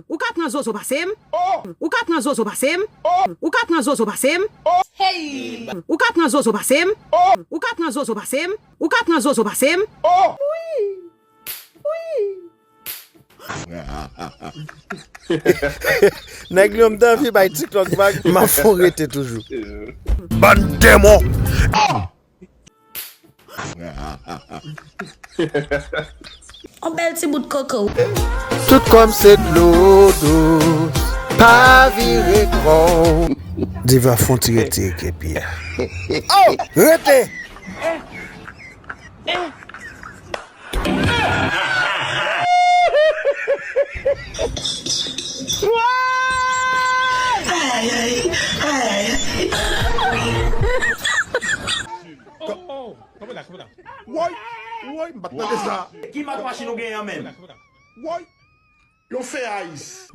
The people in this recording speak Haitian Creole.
Ou ka pran zozo basem? Ou ka pran zozo basem? Ou ka pran zozo basem? Hey! Ou ka pran zozo basem? Ou ka pran zozo basem? Ou ka pran zozo basem? Oui! Oui! Nèg l'homme d'un fi bay TikTok bag m'a forrete toujours. Ban démon. Un bel petit bout de coco. Tout comme c'est de l'eau douce, pas viré gros. Diva font tirer que Pierre. Oh, rete. Woy, m'attendez ça. Qui m'a machine au gain même? Woy, yo fait ice.